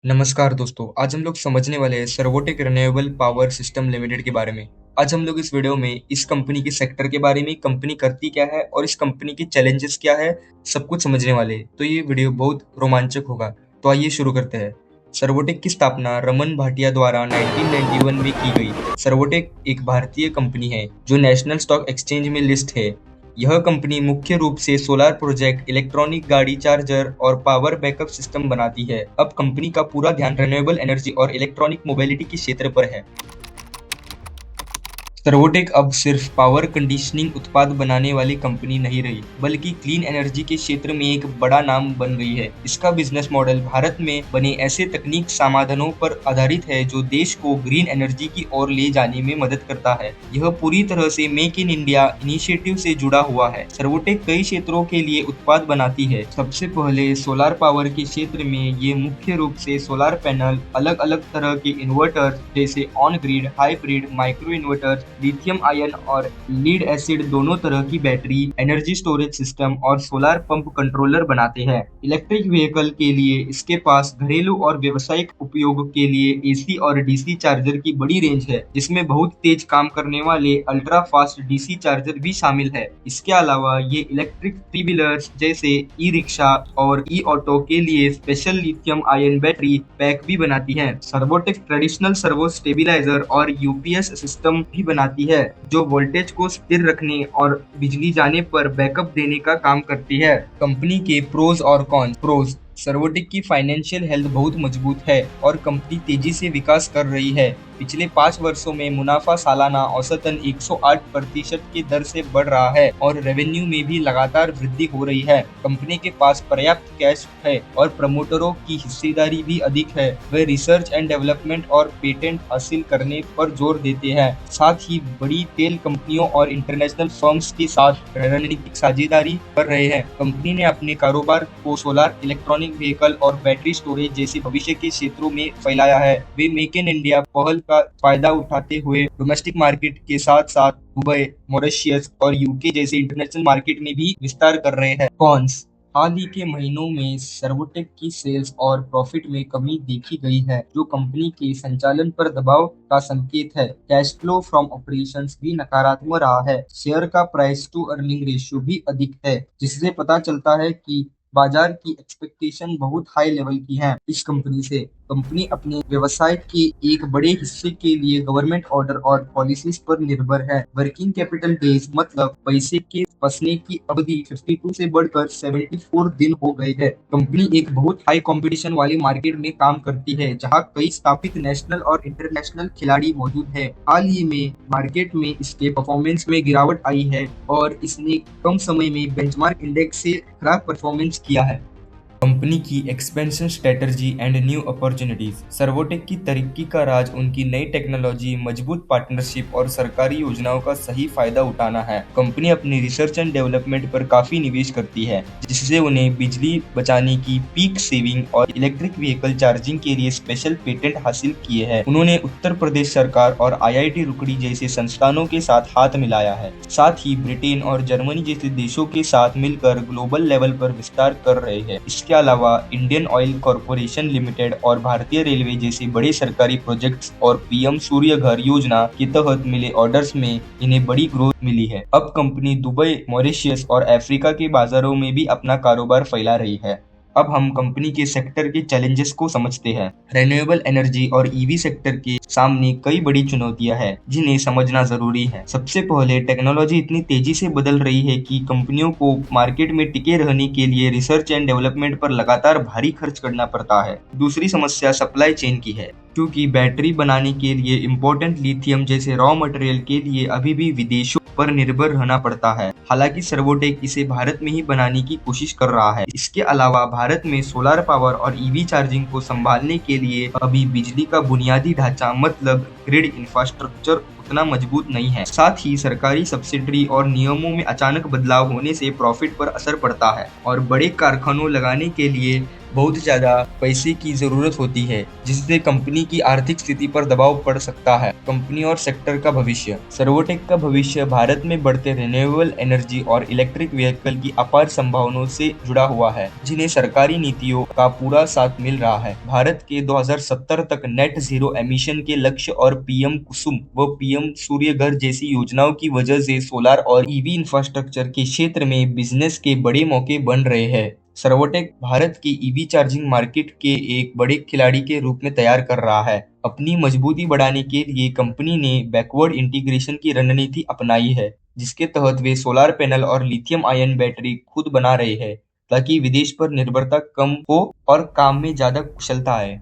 नमस्कार दोस्तों, आज हम लोग समझने वाले हैं Servotech renewable power system limited के बारे में। आज हम लोग इस वीडियो में इस कंपनी के सेक्टर के बारे में, कंपनी करती क्या है और इस कंपनी के चैलेंजेस क्या है, सब कुछ समझने वाले हैं। तो ये वीडियो बहुत रोमांचक होगा। तो आइए शुरू करते हैं। सर्वोटेक की स्थापना रमन भाटिया द्वारा 1991 में की गई। सर्वोटेक एक भारतीय कंपनी है जो नेशनल स्टॉक एक्सचेंज में लिस्ट है। यह कंपनी मुख्य रूप से सोलर प्रोजेक्ट, इलेक्ट्रॉनिक गाड़ी चार्जर और पावर बैकअप सिस्टम बनाती है। अब कंपनी का पूरा ध्यान रिन्यूएबल एनर्जी और इलेक्ट्रॉनिक मोबिलिटी के क्षेत्र पर है। सर्वोटेक अब सिर्फ पावर कंडीशनिंग उत्पाद बनाने वाली कंपनी नहीं रही, बल्कि क्लीन एनर्जी के क्षेत्र में एक बड़ा नाम बन गई है। इसका बिजनेस मॉडल भारत में बने ऐसे तकनीक समाधानों पर आधारित है जो देश को ग्रीन एनर्जी की ओर ले जाने में मदद करता है। यह पूरी तरह से मेक इन इंडिया इनिशिएटिव से जुड़ा हुआ है। सर्वोटेक कई क्षेत्रों के लिए उत्पाद बनाती है। सबसे पहले सोलर पावर के क्षेत्र में ये मुख्य रूप से सोलर पैनल, अलग अलग तरह के इन्वर्टर्स जैसे on grid, hybrid, micro inverters, lithium ion और लीड एसिड दोनों तरह की बैटरी, एनर्जी स्टोरेज सिस्टम और सोलर पंप कंट्रोलर बनाते हैं। इलेक्ट्रिक व्हीकल के लिए इसके पास घरेलू और व्यावसायिक उपयोग के लिए एसी और डीसी चार्जर की बड़ी रेंज है, जिसमें बहुत तेज काम करने वाले अल्ट्रा फास्ट डीसी चार्जर भी शामिल है। इसके अलावा ये इलेक्ट्रिक थ्री व्हीलर्स जैसे ई रिक्शा और ई ऑटो के लिए special lithium ion battery pack भी बनाती है। सर्वोटेक ट्रेडिशनल सर्वो स्टेबिलाईजर और यूपीएस सिस्टम भी बनाती है, जो वोल्टेज को स्थिर रखने और बिजली जाने पर बैकअप देने का काम करती है। कंपनी के प्रोज और कॉन्स। प्रोज: सर्वोटेक की फाइनेंशियल हेल्थ बहुत मजबूत है और कंपनी तेजी से विकास कर रही है। पिछले 5 वर्षों में मुनाफा सालाना औसतन 108% की दर से बढ़ रहा है और रेवेन्यू में भी लगातार वृद्धि हो रही है। कंपनी के पास पर्याप्त कैश है और प्रमोटरों की हिस्सेदारी भी अधिक है। वे रिसर्च एंड डेवलपमेंट और पेटेंट हासिल करने पर जोर देते हैं। साथ ही बड़ी तेल कंपनियों और इंटरनेशनल फर्म्स के साथ रणनीतिक साझेदारी कर रहे हैं। कंपनी ने अपने कारोबार को सोलर, इलेक्ट्रॉनिक व्हीकल और बैटरी स्टोरेज जैसे भविष्य के क्षेत्रों में फैलाया है। वे मेक इन इंडिया पहल का फायदा उठाते हुए डोमेस्टिक मार्केट के साथ साथ दुबई, मॉरिशस और यूके जैसे इंटरनेशनल मार्केट में भी विस्तार कर रहे हैं। कॉन्स: हाल ही के महीनों में सर्वोटेक की सेल्स और प्रॉफिट में कमी देखी गई है, जो कंपनी के संचालन पर दबाव का संकेत है। कैश फ्लो फ्रॉम ऑपरेशंस भी नकारात्मक रहा है। शेयर का प्राइस टू अर्निंग रेशियो भी अधिक है, जिससे पता चलता है कि बाजार की एक्सपेक्टेशन बहुत हाई लेवल की है इस कंपनी से। कंपनी अपने व्यवसाय के एक बड़े हिस्से के लिए गवर्नमेंट ऑर्डर और पॉलिसीज पर निर्भर है। वर्किंग कैपिटल डेज मतलब पैसे के फंसने की अवधि 52 से बढ़कर 74 दिन हो गई है। कंपनी एक बहुत हाई कंपटीशन वाले मार्केट में काम करती है, जहां कई स्थापित नेशनल और इंटरनेशनल खिलाड़ी मौजूद है। हाल ही में मार्केट में इसके परफॉर्मेंस में गिरावट आई है और इसने कम समय में बेंचमार्क इंडेक्स से खराब परफॉर्मेंस किया है। कंपनी की expansion strategy and new opportunities. Servotech की तरक्की का राज उनकी नई टेक्नोलॉजी, मजबूत पार्टनरशिप और सरकारी योजनाओं का सही फायदा उठाना है। कंपनी अपनी रिसर्च एंड डेवलपमेंट पर काफी निवेश करती है, जिससे उन्हें बिजली बचाने की, पीक सेविंग और इलेक्ट्रिक व्हीकल चार्जिंग के लिए स्पेशल पेटेंट हासिल किए हैं। उन्होंने उत्तर प्रदेश सरकार और आईआईटी रुड़की जैसे संस्थानों के साथ हाथ मिलाया है। साथ ही ब्रिटेन और जर्मनी जैसे देशों के साथ मिलकर ग्लोबल लेवल पर विस्तार कर रहे हैं। इसके अलावा इंडियन ऑयल कॉरपोरेशन लिमिटेड और भारतीय रेलवे जैसे बड़े सरकारी प्रोजेक्ट्स और पीएम सूर्य घर योजना के तहत मिले ऑर्डर्स में इन्हें बड़ी ग्रोथ मिली है। अब कंपनी दुबई, मॉरिशस और अफ्रीका के बाजारों में भी अपना कारोबार फैला रही है। अब हम कंपनी के सेक्टर के चैलेंजेस को समझते हैं। रिन्यूएबल एनर्जी और ईवी सेक्टर के सामने कई बड़ी चुनौतियां हैं, जिन्हें समझना जरूरी है। सबसे पहले, टेक्नोलॉजी इतनी तेजी से बदल रही है कि कंपनियों को मार्केट में टिके रहने के लिए रिसर्च एंड डेवलपमेंट पर लगातार भारी खर्च करना पड़ता है। दूसरी समस्या सप्लाई चेन की है, क्योंकि बैटरी बनाने के लिए इम्पोर्टेंट लिथियम जैसे रॉ मटेरियल के लिए अभी भी विदेशों पर निर्भर रहना पड़ता है। हालांकि सर्वोटेक इसे भारत में ही बनाने की कोशिश कर रहा है। इसके अलावा भारत में सोलर पावर और ईवी चार्जिंग को संभालने के लिए अभी बिजली का बुनियादी ढांचा मतलब ग्रिड इंफ्रास्ट्रक्चर उतना मजबूत नहीं है। साथ ही सरकारी सब्सिडी और नियमों में अचानक बदलाव होने से प्रॉफिट पर असर पड़ता है और बड़े कारखानों लगाने के लिए बहुत ज्यादा पैसे की जरूरत होती है, जिससे कंपनी की आर्थिक स्थिति पर दबाव पड़ सकता है। कंपनी और सेक्टर का भविष्य। सर्वोटेक का भविष्य भारत में बढ़ते रिन्यूएबल एनर्जी और इलेक्ट्रिक व्हीकल की अपार संभावनाओं से जुड़ा हुआ है, जिन्हें सरकारी नीतियों का पूरा साथ मिल रहा है। भारत के 2070 तक नेट जीरो एमिशन के लक्ष्य और पीएम कुसुम व पीएम सूर्य घर जैसी योजनाओं की वजह से सोलार और ईवी इंफ्रास्ट्रक्चर के क्षेत्र में बिजनेस के बड़े मौके बन रहे हैं। सर्वोटेक भारत की ईवी चार्जिंग मार्केट के एक बड़े खिलाड़ी के रूप में तैयार कर रहा है। अपनी मजबूती बढ़ाने के लिए कंपनी ने बैकवर्ड इंटीग्रेशन की रणनीति अपनाई है, जिसके तहत वे सोलर पैनल और लिथियम आयन बैटरी खुद बना रहे हैं, ताकि विदेश पर निर्भरता कम हो और काम में ज्यादा कुशलता आए।